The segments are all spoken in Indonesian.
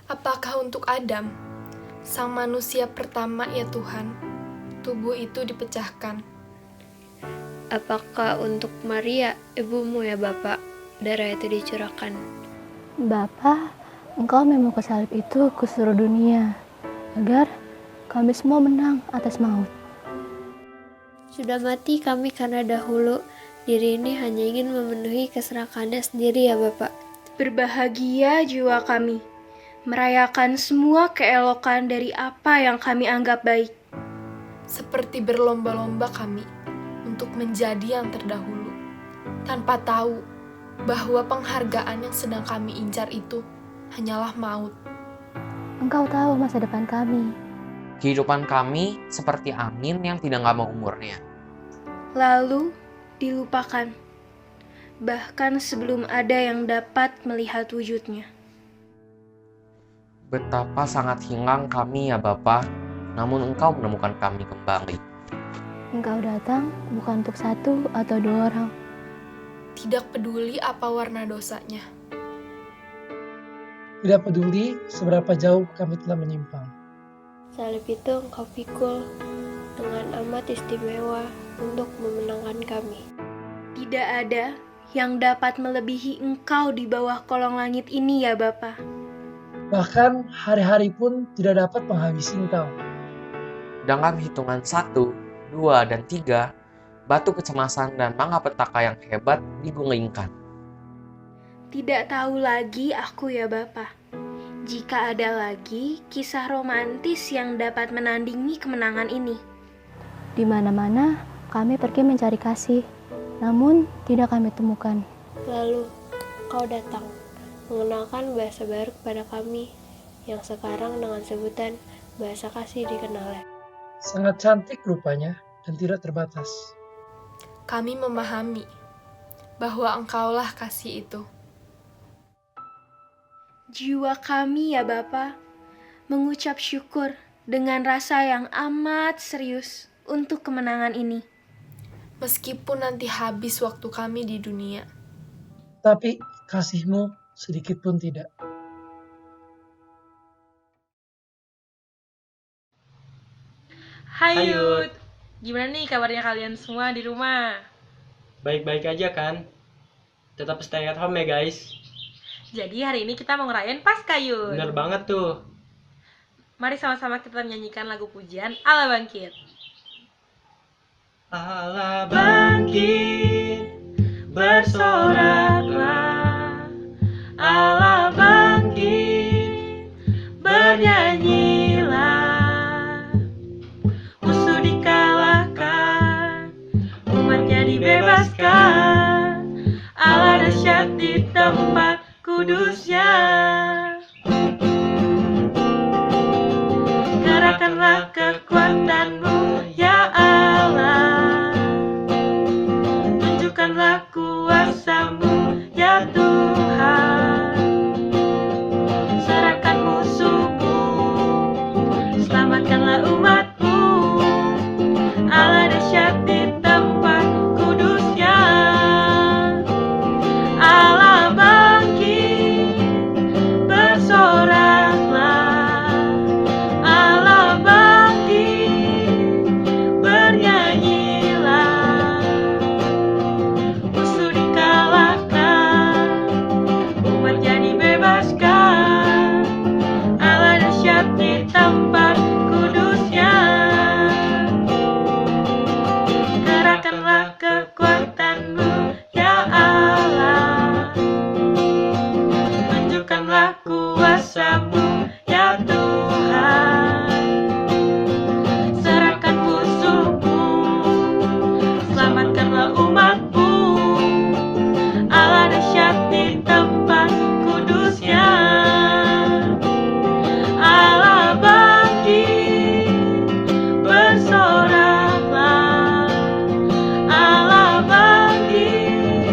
Apakah untuk Adam, sang manusia pertama ya Tuhan, tubuh itu dipecahkan? Apakah untuk Maria, ibumu ya Bapak, darah itu dicurahkan? Bapa, Engkau memukul salib itu ke seluruh dunia, agar kami semua menang atas maut. Sudah mati kami karena dahulu, diri ini hanya ingin memenuhi keserakahannya sendiri ya Bapak. Berbahagia jiwa kami, merayakan semua keelokan dari apa yang kami anggap baik. Seperti berlomba-lomba kami untuk menjadi yang terdahulu, tanpa tahu bahwa penghargaan yang sedang kami incar itu hanyalah maut. Engkau tahu masa depan kami. Kehidupan kami seperti angin yang tidak lama umurnya. Lalu dilupakan, bahkan sebelum ada yang dapat melihat wujudnya. Betapa sangat hilang kami ya Bapa, namun Engkau menemukan kami kembali. Engkau datang bukan untuk satu atau dua orang. Tidak peduli apa warna dosanya. Tidak peduli seberapa jauh kami telah menyimpang. Salib itu Engkau pikul dengan amat istimewa untuk memenangkan kami. Tidak ada yang dapat melebihi Engkau di bawah kolong langit ini ya Bapa. Bahkan hari-hari pun tidak dapat menghabisi Engkau. Dalam hitungan 1, 2, dan 3, batu kecemasan dan malapetaka yang hebat digulingkan. Tidak tahu lagi aku ya Bapa, jika ada lagi kisah romantis yang dapat menandingi kemenangan ini. Di mana-mana kami pergi mencari kasih, namun tidak kami temukan. Lalu Kau datang, mengenalkan bahasa baru kepada kami, yang sekarang dengan sebutan bahasa kasih dikenalnya. Sangat cantik rupanya dan tidak terbatas. Kami memahami bahwa Engkaulah kasih itu. Jiwa kami ya Bapa, mengucap syukur dengan rasa yang amat serius untuk kemenangan ini. Meskipun nanti habis waktu kami di dunia. Tapi kasih-Mu sedikit pun tidak. Hai Yud, gimana nih kabarnya kalian semua di rumah? Baik-baik aja kan? Tetap stay at home ya guys. Jadi hari ini kita mau ngerayain Paskah Yud. Bener banget tuh. Mari sama-sama kita menyanyikan lagu pujian Allah Bangkit. Allah bangkit, bersoraklah. Allah bangkit, bernyanyilah. Musuh dikalahkan, umatnya dibebaskan. Allah dahsyat di tempat kudusnya. Gerakkanlah kekuatan-Mu ya Allah. Tunjukkanlah kuasa-Mu ya Tuhan. Serahkan musuh-Mu, selamatkanlah umat-Mu. Allah dahsyat di tempat kudusnya. Allah bangkit, bersoraklah. Allah bangkit, bernyanyilah. Musuh dikalahkan, umatnya dibebaskan. Allah dahsyat di tempat kudusnya. Gerakkanlah kekuatan-Mu ya Allah. Tunjukkanlah kuasa-Mu ya Tuhan. Serahkan musuh-Mu, selamatkanlah umat-Mu. Allah dahsyat di tempat kudusnya. Allah bangkit, bersoraklah. Allah bangkit,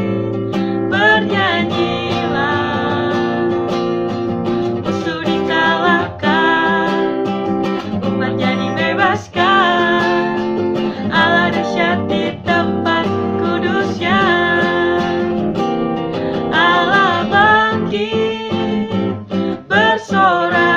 bernyanyilah. Musuh dikalahkan, umatnya dibebaskan. Allah dahsyat di tempat kudusnya. Allah bangkit, bersorak.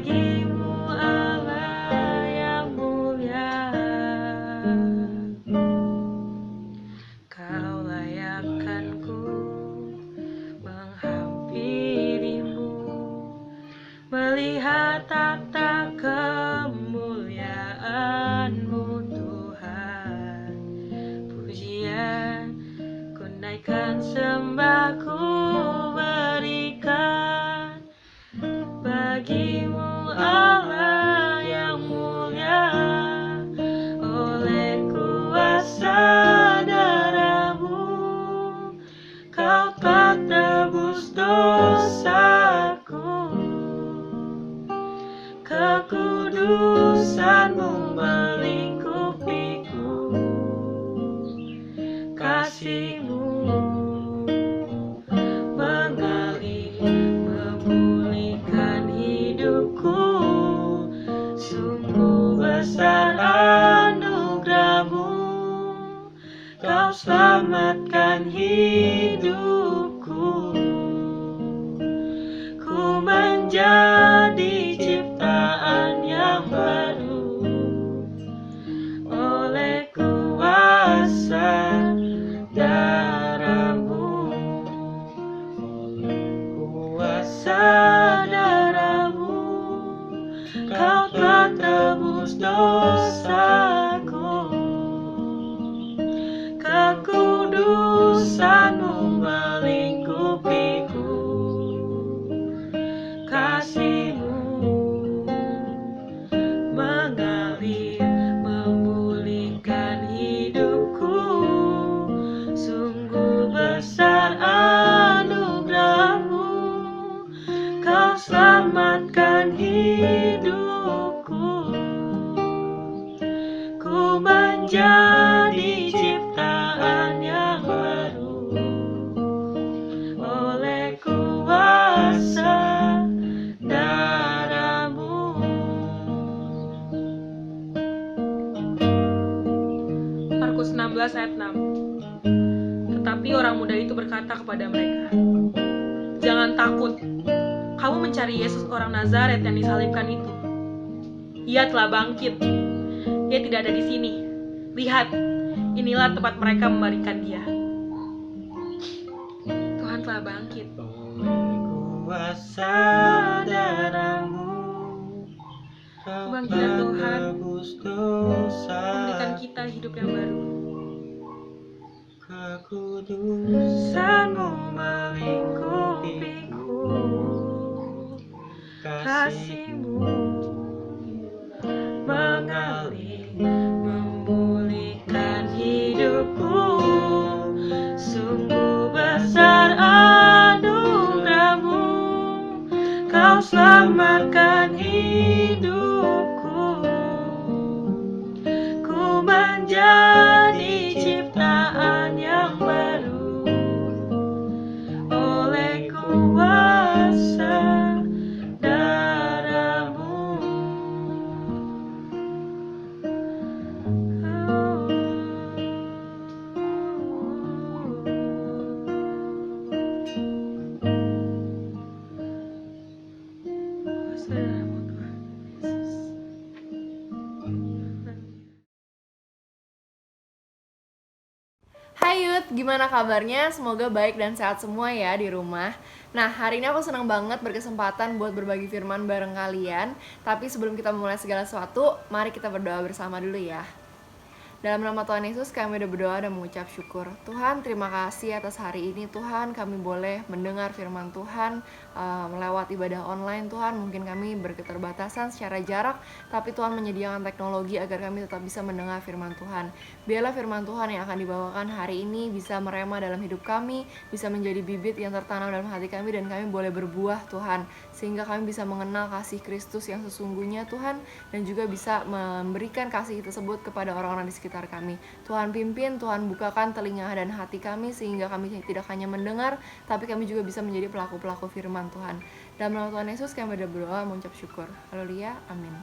bagimu Allah yang mulia. Kau layakkan ku menghampirimu, melihat tata kemuliaan-Mu Tuhan. Pujian ku naikkan, sembah ku berikan bagimu Allah yang mulia. Oleh kuasa darah-Mu Kau telah tebus dosaku. Kekudusan-Mu melingkupiku. Kasih-Mu mengalir memulihkan hidupku. Sungguh besar anugerah-Mu, Kau selamatkan hidupku. Ku menjadi ciptaan yang baru oleh kuasa darah-Mu. Kuasa darah-Mu, Kau telah tebus dosaku. Kekudusan-Mu melingkupiku. Kasih-Mu mengalir memulihkan hidupku. Sungguh besar anugerah-Mu, Kau selamatkan hidupku. Ku menjadi ciptaan yang baru oleh kuasa darah-Mu. Markus 16 ayat 6. Tetapi orang muda itu berkata kepada mereka, "Jangan takut. Kamu mencari Yesus orang Nazaret yang disalibkan itu. Ia telah bangkit. Ia tidak ada di sini. Lihat, inilah tempat mereka membaringkan dia." Tuhan telah bangkit. Kuasa darah-Mu, kebangkitan Tuhan memberikan kita hidup yang baru. Kekudusan-Mu melingkupiku. Kasih-Mu mengalir memulihkan hidupku. Sungguh besar anugerah-Mu, Kau selamatkan hidupku. Ku menjadi ciptaan yang baru oleh kuasa darah-Mu. Hai Yud, gimana kabarnya? Semoga baik dan sehat semua ya di rumah. Nah, hari ini aku senang banget berkesempatan buat berbagi firman bareng kalian. Tapi sebelum kita memulai segala sesuatu, mari kita berdoa bersama dulu ya. Dalam nama Tuhan Yesus kami udah berdoa dan mengucap syukur. Tuhan, terima kasih atas hari ini. Tuhan, kami boleh mendengar firman Tuhan melewati ibadah online. Tuhan, mungkin kami berketerbatasan secara jarak, tapi Tuhan menyediakan teknologi agar kami tetap bisa mendengar firman Tuhan. Biarlah firman Tuhan yang akan dibawakan hari ini bisa merema dalam hidup kami, bisa menjadi bibit yang tertanam dalam hati kami, dan kami boleh berbuah Tuhan, sehingga kami bisa mengenal kasih Kristus yang sesungguhnya Tuhan, dan juga bisa memberikan kasih tersebut kepada orang-orang di sekitar kami. Tuhan pimpin, Tuhan bukakan telinga dan hati kami sehingga kami tidak hanya mendengar, tapi kami juga bisa menjadi pelaku-pelaku firman Tuhan. Dalam nama Tuhan Yesus kami berdoa mengucap syukur. Haleluya, amin.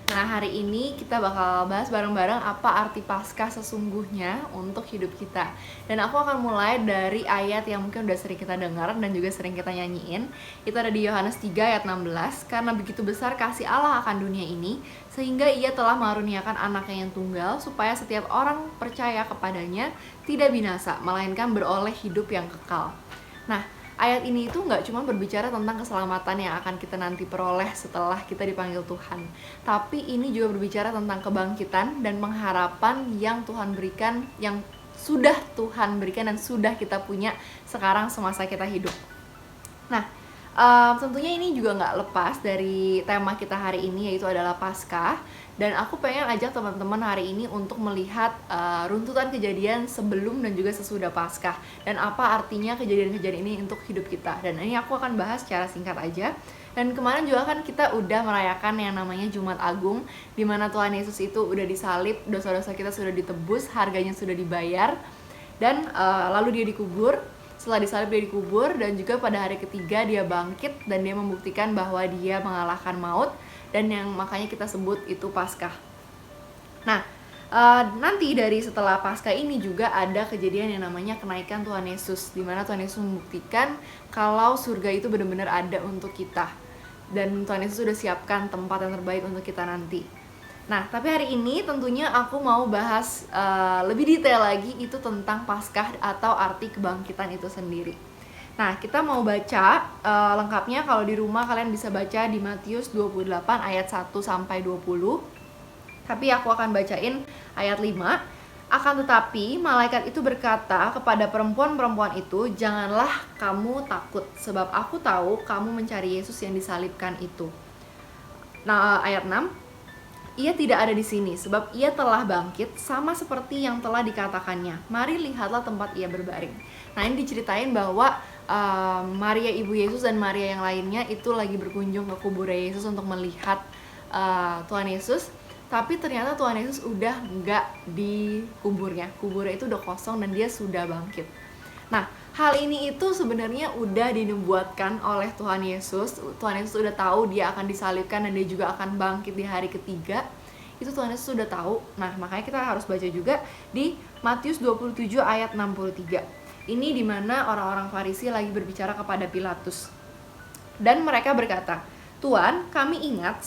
Nah, hari ini kita bakal bahas bareng-bareng apa arti Paskah sesungguhnya untuk hidup kita. Dan aku akan mulai dari ayat yang mungkin udah sering kita dengar dan juga sering kita nyanyiin. Itu ada di Yohanes 3 ayat 16. Karena begitu besar kasih Allah akan dunia ini, sehingga ia telah mengaruniakan anaknya yang tunggal, supaya setiap orang percaya kepadanya tidak binasa, melainkan beroleh hidup yang kekal. Nah, ayat ini itu nggak cuma berbicara tentang keselamatan yang akan kita nanti peroleh setelah kita dipanggil Tuhan, tapi ini juga berbicara tentang kebangkitan dan pengharapan yang Tuhan berikan, yang sudah Tuhan berikan dan sudah kita punya sekarang semasa kita hidup. Nah, tentunya ini juga nggak lepas dari tema kita hari ini, yaitu adalah Paskah. Dan aku pengen ajak teman-teman hari ini untuk melihat runtutan kejadian sebelum dan juga sesudah Paskah, dan apa artinya kejadian-kejadian ini untuk hidup kita. Dan ini aku akan bahas secara singkat aja. Dan kemarin juga kan kita udah merayakan yang namanya Jumat Agung, di mana Tuhan Yesus itu udah disalib, dosa-dosa kita sudah ditebus, harganya sudah dibayar, dan lalu dia dikubur. Setelah disalib dia dikubur, dan juga pada hari ketiga dia bangkit dan dia membuktikan bahwa dia mengalahkan maut, dan yang makanya kita sebut itu Paskah. Nah, nanti dari setelah Paskah ini juga ada kejadian yang namanya kenaikan Tuhan Yesus, di mana Tuhan Yesus membuktikan kalau surga itu benar-benar ada untuk kita, dan Tuhan Yesus sudah siapkan tempat yang terbaik untuk kita nanti. Nah, tapi hari ini tentunya aku mau bahas lebih detail lagi itu tentang Paskah atau arti kebangkitan itu sendiri. Nah, kita mau baca lengkapnya. Kalau di rumah kalian bisa baca di Matius 28 ayat 1 sampai 20. Tapi aku akan bacain ayat 5. Akan tetapi malaikat itu berkata kepada perempuan-perempuan itu, "Janganlah kamu takut, sebab aku tahu kamu mencari Yesus yang disalibkan itu." Nah, ayat 6. Ia tidak ada di sini, sebab ia telah bangkit, sama seperti yang telah dikatakannya. Mari lihatlah tempat ia berbaring. Nah, ini diceritain bahwa Maria ibu Yesus dan Maria yang lainnya itu lagi berkunjung ke kubur Yesus untuk melihat Tuhan Yesus. Tapi ternyata Tuhan Yesus udah nggak di kuburnya. Kuburnya itu udah kosong dan dia sudah bangkit. Nah, hal ini itu sebenarnya udah dinubuatkan oleh Tuhan Yesus. Tuhan Yesus udah tahu dia akan disalibkan dan dia juga akan bangkit di hari ketiga. Itu Tuhan Yesus sudah tahu. Nah, makanya kita harus baca juga di Matius 27 ayat 63. Ini dimana orang-orang Farisi lagi berbicara kepada Pilatus. Dan mereka berkata, "Tuan, kami ingat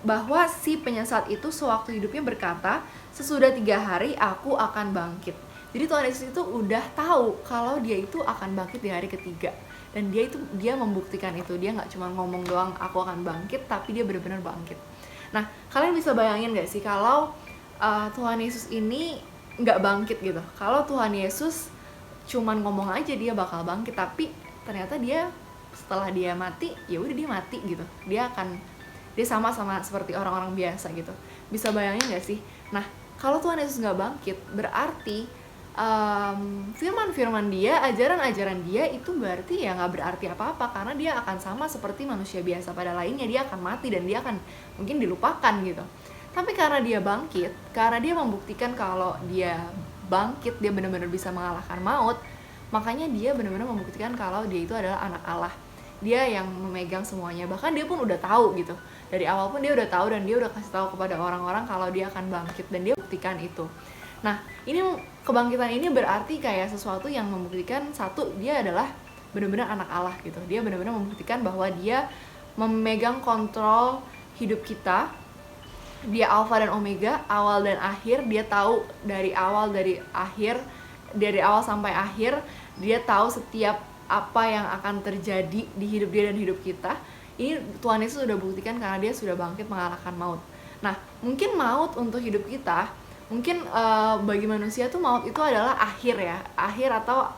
bahwa si penyesat itu sewaktu hidupnya berkata, sesudah 3 hari aku akan bangkit." Jadi Tuhan Yesus itu udah tahu kalau dia itu akan bangkit di hari ketiga. Dan dia membuktikan itu. Dia nggak cuma ngomong doang aku akan bangkit, tapi dia benar-benar bangkit. Nah, kalian bisa bayangin gak sih kalau Tuhan Yesus ini nggak bangkit gitu. Kalau Tuhan Yesus cuman ngomong aja dia bakal bangkit, tapi ternyata dia setelah dia mati, ya udah dia mati gitu. Dia sama seperti orang-orang biasa gitu. Bisa bayangin gak sih? Nah, kalau Tuhan Yesus nggak bangkit, berarti firman-firman dia, ajaran-ajaran dia itu berarti ya nggak berarti apa-apa, karena dia akan sama seperti manusia biasa pada lainnya. Dia akan mati dan dia akan mungkin dilupakan gitu. Tapi karena dia bangkit, karena dia membuktikan kalau dia bangkit, dia benar-benar bisa mengalahkan maut, makanya dia benar-benar membuktikan kalau dia itu adalah anak Allah. Dia yang memegang semuanya. Bahkan dia pun udah tahu gitu. Dari awal pun dia udah tahu dan dia udah kasih tahu kepada orang-orang kalau dia akan bangkit, dan dia buktikan itu. Nah, ini kebangkitan ini berarti kayak sesuatu yang membuktikan satu, dia adalah benar-benar anak Allah gitu. Dia benar-benar membuktikan bahwa dia memegang kontrol hidup kita. Dia Alfa dan Omega, awal dan akhir. Dia tahu dari awal dari awal sampai akhir. Dia tahu setiap apa yang akan terjadi di hidup dia dan hidup kita. Ini Tuhan Yesus sudah buktikan karena dia sudah bangkit mengalahkan maut. Nah, mungkin maut untuk hidup kita, mungkin bagi manusia tuh maut itu adalah akhir ya. Akhir atau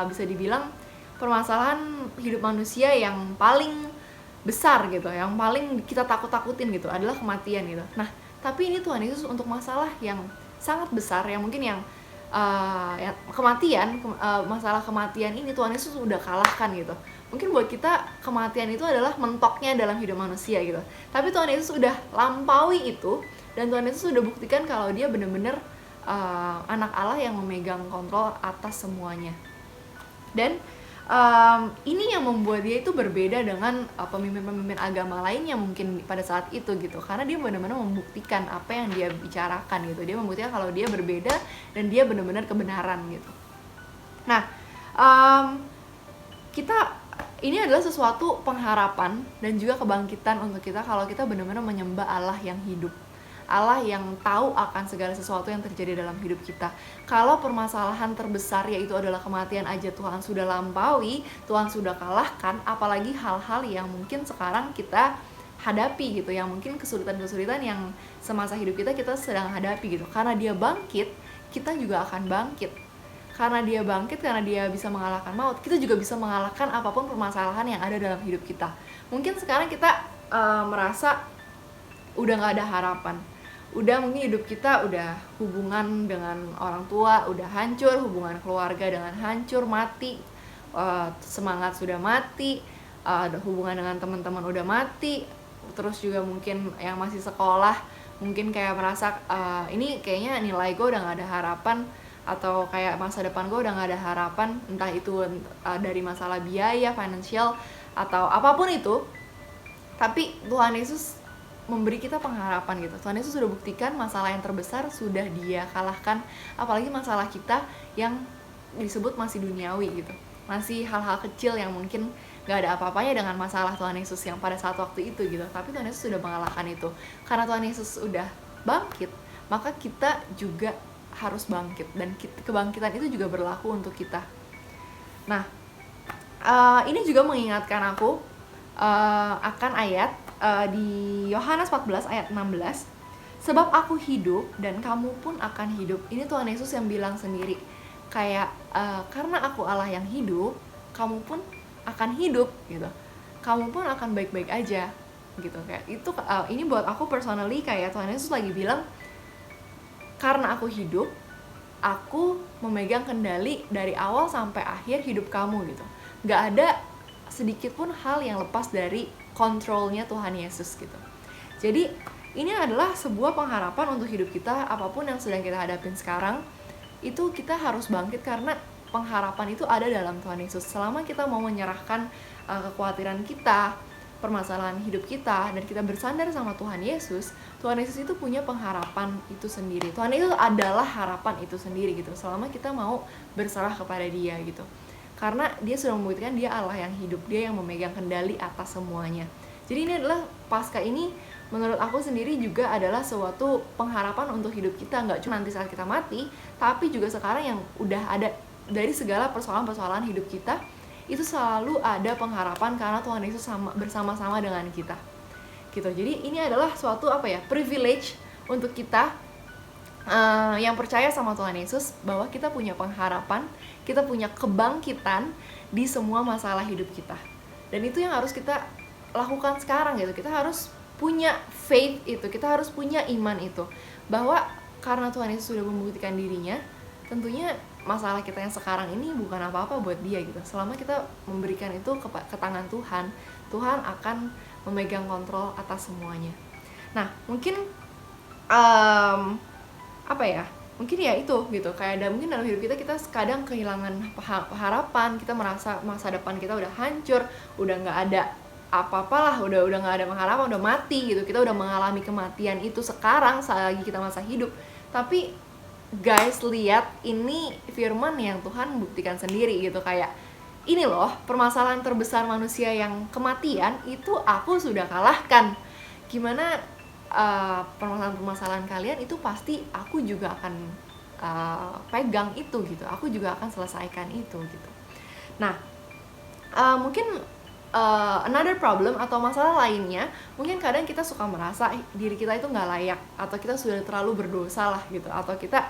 bisa dibilang permasalahan hidup manusia yang paling besar gitu, yang paling kita takut-takutin gitu adalah kematian gitu. Nah, tapi ini Tuhan Yesus untuk masalah yang sangat besar, yang mungkin yang masalah kematian ini Tuhan Yesus udah kalahkan gitu. Mungkin buat kita kematian itu adalah mentoknya dalam hidup manusia gitu. Tapi Tuhan Yesus udah lampaui itu, dan Tuhan Yesus sudah buktikan kalau dia benar-benar anak Allah yang memegang kontrol atas semuanya. Dan Ini yang membuat dia itu berbeda dengan pemimpin-pemimpin agama lainnya mungkin pada saat itu gitu, karena dia benar-benar membuktikan apa yang dia bicarakan gitu. Dia membuktikan kalau dia berbeda dan dia benar-benar kebenaran gitu. Nah, ini adalah sesuatu pengharapan dan juga kebangkitan untuk kita kalau kita benar-benar menyembah Allah yang hidup, Allah yang tahu akan segala sesuatu yang terjadi dalam hidup kita. Kalau permasalahan terbesar yaitu adalah kematian aja Tuhan sudah lampaui, Tuhan sudah kalahkan, apalagi hal-hal yang mungkin sekarang kita hadapi gitu, yang mungkin kesulitan-kesulitan yang semasa hidup kita sedang hadapi gitu. Karena dia bangkit, kita juga akan bangkit. Karena dia bangkit, karena dia bisa mengalahkan maut, kita juga bisa mengalahkan apapun permasalahan yang ada dalam hidup kita. Mungkin sekarang kita merasa udah gak ada harapan, udah mungkin hidup kita udah hubungan dengan orang tua udah hancur, hubungan keluarga dengan hancur, mati, semangat sudah mati, hubungan dengan teman-teman udah mati, terus juga mungkin yang masih sekolah mungkin kayak merasa ini kayaknya nilai gue udah gak ada harapan, atau kayak masa depan gue udah gak ada harapan, entah itu dari masalah biaya, financial, atau apapun itu. Tapi Tuhan Yesus memberi kita pengharapan gitu. Tuhan Yesus sudah buktikan masalah yang terbesar sudah dia kalahkan, apalagi masalah kita yang disebut masih duniawi gitu, masih hal-hal kecil yang mungkin gak ada apa-apanya dengan masalah Tuhan Yesus yang pada saat waktu itu gitu. Tapi Tuhan Yesus sudah mengalahkan itu. Karena Tuhan Yesus sudah bangkit, maka kita juga harus bangkit, dan kebangkitan itu juga berlaku untuk kita. Nah, ini juga mengingatkan aku akan ayat di Yohanes 14 ayat 16. Sebab aku hidup dan kamu pun akan hidup. Ini Tuhan Yesus yang bilang sendiri. Kayak karena aku Allah yang hidup, kamu pun akan hidup gitu. Kamu pun akan baik-baik aja gitu. Kayak itu ini buat aku personally kayak Tuhan Yesus lagi bilang, karena aku hidup, aku memegang kendali dari awal sampai akhir hidup kamu gitu. Gak ada sedikit pun hal yang lepas dari kontrolnya Tuhan Yesus gitu. Jadi ini adalah sebuah pengharapan untuk hidup kita, apapun yang sedang kita hadapin sekarang, itu kita harus bangkit karena pengharapan itu ada dalam Tuhan Yesus. Selama kita mau menyerahkan kekhawatiran kita, permasalahan hidup kita, dan kita bersandar sama Tuhan Yesus itu punya pengharapan itu sendiri. Tuhan Yesus adalah harapan itu sendiri gitu, selama kita mau berserah kepada Dia gitu. Karena dia sudah membuktikan dia Allah yang hidup, dia yang memegang kendali atas semuanya. Jadi ini adalah Paskah ini menurut aku sendiri juga adalah suatu pengharapan untuk hidup kita, nggak cuma nanti saat kita mati, tapi juga sekarang yang udah ada dari segala persoalan-persoalan hidup kita, itu selalu ada pengharapan karena Tuhan Yesus bersama-sama dengan kita. Gitu. Jadi ini adalah suatu privilege untuk kita yang percaya sama Tuhan Yesus, bahwa kita punya pengharapan, kita punya kebangkitan di semua masalah hidup kita. Dan itu yang harus kita lakukan sekarang gitu. Kita harus punya faith itu, kita harus punya iman itu, bahwa karena Tuhan Yesus sudah membuktikan dirinya, tentunya masalah kita yang sekarang ini bukan apa-apa buat dia gitu. Selama kita memberikan itu ke tangan Tuhan, Tuhan akan memegang kontrol atas semuanya. Nah, mungkin mungkin ya itu gitu, kayak mungkin dalam hidup kita kadang kehilangan harapan, kita merasa masa depan kita udah hancur, udah nggak ada apa-apalah, udah nggak ada pengharapan, udah mati gitu, kita udah mengalami kematian itu sekarang saat lagi kita masa hidup. Tapi guys, lihat ini firman yang Tuhan buktikan sendiri gitu, kayak ini loh permasalahan terbesar manusia yang kematian itu aku sudah kalahkan. Gimana permasalahan kalian itu pasti aku juga akan pegang itu gitu, aku juga akan selesaikan itu gitu. Nah, mungkin another problem atau masalah lainnya, mungkin kadang kita suka merasa diri kita itu nggak layak, atau kita sudah terlalu berdosa lah gitu, atau kita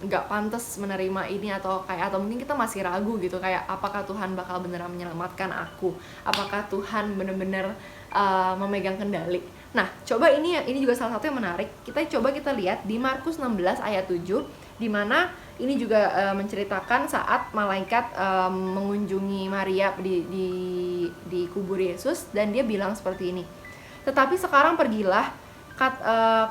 nggak pantas menerima ini, atau mungkin kita masih ragu gitu, kayak apakah Tuhan bakal beneran menyelamatkan aku, apakah Tuhan bener-bener memegang kendali. Nah, coba ini juga salah satu yang menarik. Kita lihat di Markus 16 ayat 7, di mana ini juga menceritakan saat malaikat mengunjungi Maria di kubur Yesus, dan dia bilang seperti ini. Tetapi sekarang pergilah,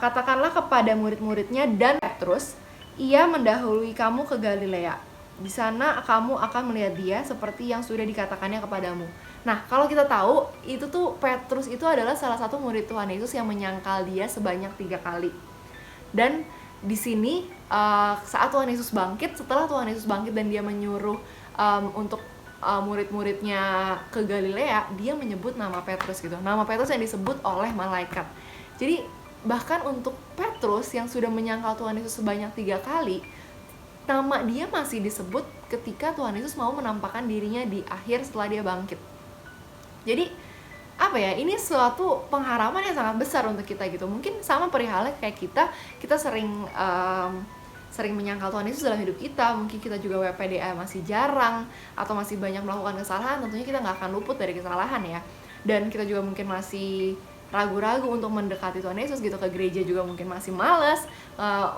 katakanlah kepada murid-muridnya dan Petrus, ia mendahului kamu ke Galilea. Di sana kamu akan melihat dia seperti yang sudah dikatakannya kepadamu. Nah, kalau kita tahu, itu tuh Petrus itu adalah salah satu murid Tuhan Yesus yang menyangkal dia sebanyak 3 kali. Dan di sini saat Tuhan Yesus bangkit, setelah Tuhan Yesus bangkit dan dia menyuruh untuk murid-muridnya ke Galilea, dia menyebut nama Petrus gitu. Nama Petrus yang disebut oleh malaikat. Jadi bahkan untuk Petrus yang sudah menyangkal Tuhan Yesus sebanyak 3 kali, nama dia masih disebut ketika Tuhan Yesus mau menampakkan dirinya di akhir setelah dia bangkit. Jadi apa ya, ini suatu pengharapan yang sangat besar untuk kita gitu. Mungkin sama perihalnya kayak kita sering menyangkal Tuhan Yesus dalam hidup kita. Mungkin kita juga WPDA masih jarang atau masih banyak melakukan kesalahan. Tentunya kita nggak akan luput dari kesalahan ya. Dan kita juga mungkin masih ragu-ragu untuk mendekati Tuhan Yesus gitu, ke gereja juga mungkin masih malas,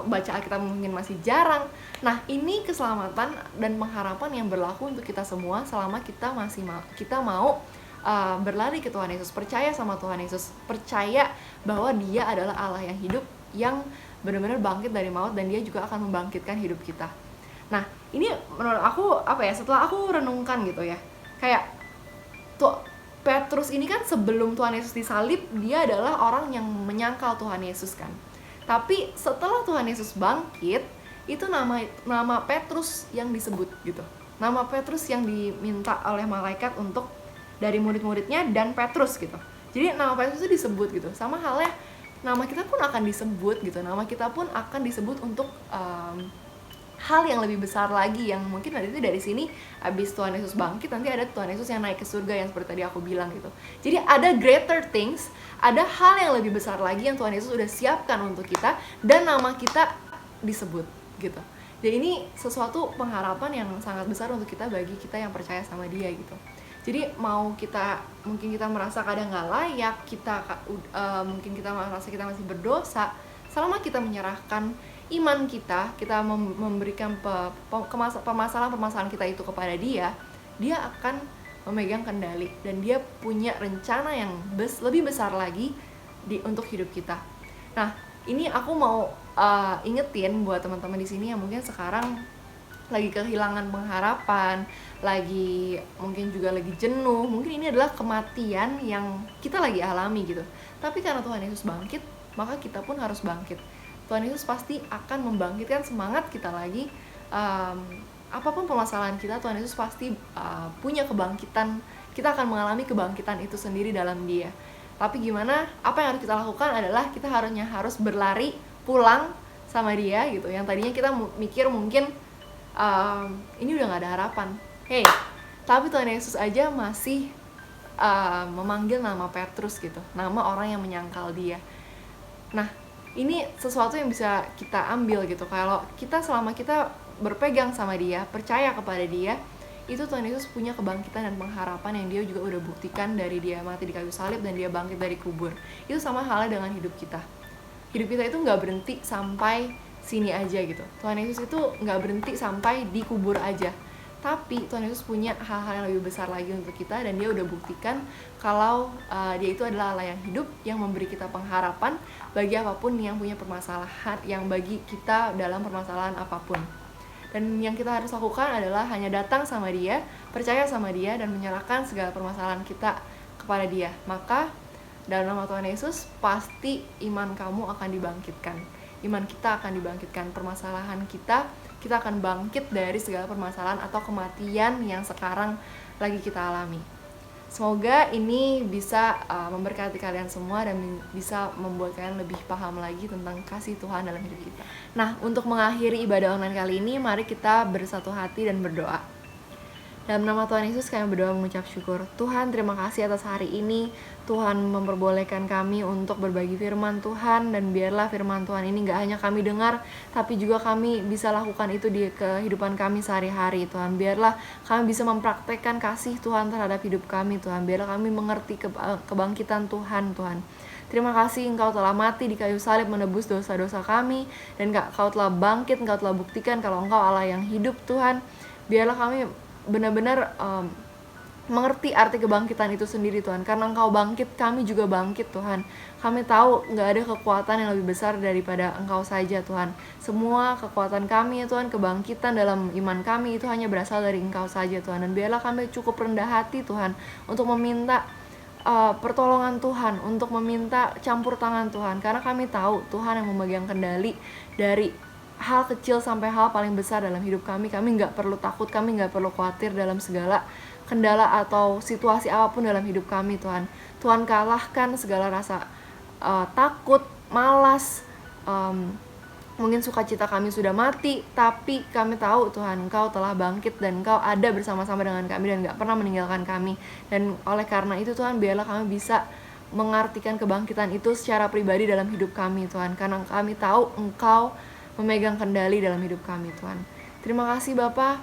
baca Alkitab mungkin masih jarang. Nah, ini keselamatan dan pengharapan yang berlaku untuk kita semua selama kita mau berlari ke Tuhan Yesus, percaya sama Tuhan Yesus, percaya bahwa Dia adalah Allah yang hidup, yang benar-benar bangkit dari maut, dan Dia juga akan membangkitkan hidup kita. Nah, ini menurut aku setelah aku renungkan gitu ya, kayak Petrus ini kan sebelum Tuhan Yesus disalib, dia adalah orang yang menyangkal Tuhan Yesus kan. Tapi setelah Tuhan Yesus bangkit, itu nama Petrus yang disebut gitu. Nama Petrus yang diminta oleh malaikat untuk dari murid-muridnya dan Petrus gitu. Jadi nama Petrus itu disebut gitu. Sama halnya nama kita pun akan disebut gitu. Nama kita pun akan disebut untuk hal yang lebih besar lagi, yang mungkin nanti dari sini abis Tuhan Yesus bangkit, nanti ada Tuhan Yesus yang naik ke surga yang seperti tadi aku bilang gitu. Jadi ada greater things, ada hal yang lebih besar lagi yang Tuhan Yesus udah siapkan untuk kita, dan nama kita disebut gitu. Jadi ini sesuatu pengharapan yang sangat besar untuk kita, bagi kita yang percaya sama Dia gitu. Jadi mungkin kita merasa kadang nggak layak, mungkin kita merasa kita masih berdosa, selama kita menyerahkan iman kita memberikan permasalahan-permasalahan kita itu kepada Dia akan memegang kendali, dan Dia punya rencana yang lebih besar lagi untuk hidup kita. Nah, ini aku mau ingetin buat teman-teman di sini yang mungkin sekarang lagi kehilangan pengharapan, mungkin juga lagi jenuh, mungkin ini adalah kematian yang kita lagi alami gitu. Tapi karena Tuhan Yesus bangkit, maka kita pun harus bangkit. Tuhan Yesus pasti akan membangkitkan semangat kita lagi. Apapun permasalahan kita, Tuhan Yesus pasti punya kebangkitan. Kita akan mengalami kebangkitan itu sendiri dalam Dia. Tapi gimana? Apa yang harus kita lakukan adalah kita harus berlari pulang sama Dia gitu. Yang tadinya kita mikir mungkin ini udah gak ada harapan. Tapi Tuhan Yesus aja masih memanggil nama Petrus gitu, nama orang yang menyangkal Dia. Nah, ini sesuatu yang bisa kita ambil gitu. Kalau selama kita berpegang sama Dia, percaya kepada Dia, itu Tuhan Yesus punya kebangkitan dan pengharapan yang Dia juga udah buktikan dari Dia mati di kayu salib dan Dia bangkit dari kubur. Itu sama halnya dengan hidup kita. Hidup kita itu nggak berhenti sampai sini aja gitu. Tuhan Yesus itu nggak berhenti sampai di kubur aja. Tapi Tuhan Yesus punya hal-hal yang lebih besar lagi untuk kita, dan Dia udah buktikan kalau Dia itu adalah Allah yang hidup, yang memberi kita pengharapan bagi apapun yang punya permasalahan, yang bagi kita dalam permasalahan apapun. Dan yang kita harus lakukan adalah hanya datang sama Dia, percaya sama Dia, dan menyerahkan segala permasalahan kita kepada Dia. Maka dalam nama Tuhan Yesus, pasti iman kamu akan dibangkitkan. Iman kita akan dibangkitkan, permasalahan kita akan bangkit dari segala permasalahan atau kematian yang sekarang lagi kita alami. Semoga ini bisa memberkati kalian semua dan bisa membuat kalian lebih paham lagi tentang kasih Tuhan dalam hidup kita. Nah, untuk mengakhiri ibadah online kali ini, mari kita bersatu hati dan berdoa. Dalam nama Tuhan Yesus kami berdoa mengucap syukur. Tuhan, terima kasih atas hari ini. Tuhan memperbolehkan kami untuk berbagi firman Tuhan, dan biarlah firman Tuhan ini gak hanya kami dengar, tapi juga kami bisa lakukan itu di kehidupan kami sehari-hari. Tuhan, biarlah kami bisa mempraktekkan kasih Tuhan terhadap hidup kami. Tuhan, biarlah kami mengerti kebangkitan Tuhan. Tuhan, terima kasih Engkau telah mati di kayu salib menebus dosa-dosa kami, dan Engkau telah bangkit, Engkau telah buktikan kalau Engkau Allah yang hidup. Tuhan, biarlah kami benar-benar mengerti arti kebangkitan itu sendiri Tuhan. Karena Engkau bangkit, kami juga bangkit Tuhan. Kami tahu gak ada kekuatan yang lebih besar daripada Engkau saja Tuhan. Semua kekuatan kami ya Tuhan, kebangkitan dalam iman kami itu hanya berasal dari Engkau saja Tuhan. Dan biarlah kami cukup rendah hati Tuhan untuk meminta pertolongan Tuhan, untuk meminta campur tangan Tuhan. Karena kami tahu Tuhan yang memegang kendali dari hal kecil sampai hal paling besar dalam hidup kami. Kami gak perlu takut, kami gak perlu khawatir dalam segala kendala atau situasi apapun dalam hidup kami Tuhan. Tuhan kalahkan segala rasa takut, malas, mungkin sukacita kami sudah mati, tapi kami tahu Tuhan Engkau telah bangkit dan Engkau ada bersama-sama dengan kami dan gak pernah meninggalkan kami. Dan oleh karena itu Tuhan, biarlah kami bisa mengartikan kebangkitan itu secara pribadi dalam hidup kami Tuhan. Karena kami tahu Engkau memegang kendali dalam hidup kami Tuhan. Terima kasih Bapa.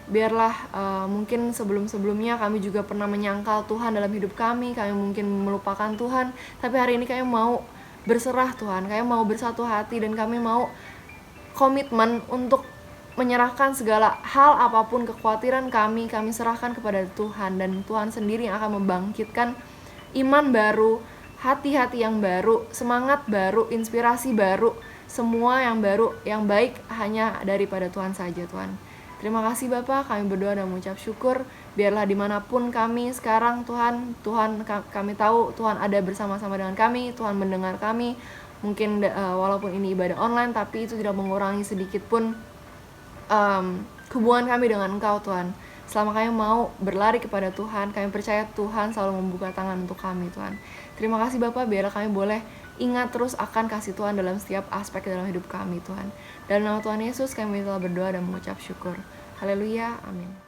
Biarlah mungkin sebelum-sebelumnya kami juga pernah menyangkal Tuhan dalam hidup kami mungkin melupakan Tuhan, tapi hari ini kami mau berserah Tuhan, kami mau bersatu hati dan kami mau komitmen untuk menyerahkan segala hal apapun kekhawatiran kami serahkan kepada Tuhan, dan Tuhan sendiri yang akan membangkitkan iman baru, hati-hati yang baru, semangat baru, inspirasi baru, semua yang baru, yang baik hanya daripada Tuhan saja Tuhan. Terima kasih Bapa, kami berdoa dan mengucap syukur. Biarlah dimanapun kami sekarang Tuhan kami tahu Tuhan ada bersama-sama dengan kami, Tuhan mendengar kami. Mungkin walaupun ini ibadah online, tapi itu tidak mengurangi sedikit pun hubungan kami dengan Engkau Tuhan. Selama kami mau berlari kepada Tuhan, kami percaya Tuhan selalu membuka tangan untuk kami Tuhan. Terima kasih Bapa, biarlah kami boleh ingat terus akan kasih Tuhan dalam setiap aspek dalam hidup kami Tuhan. Dalam nama Tuhan Yesus kami telah berdoa dan mengucap syukur. Haleluya, amin.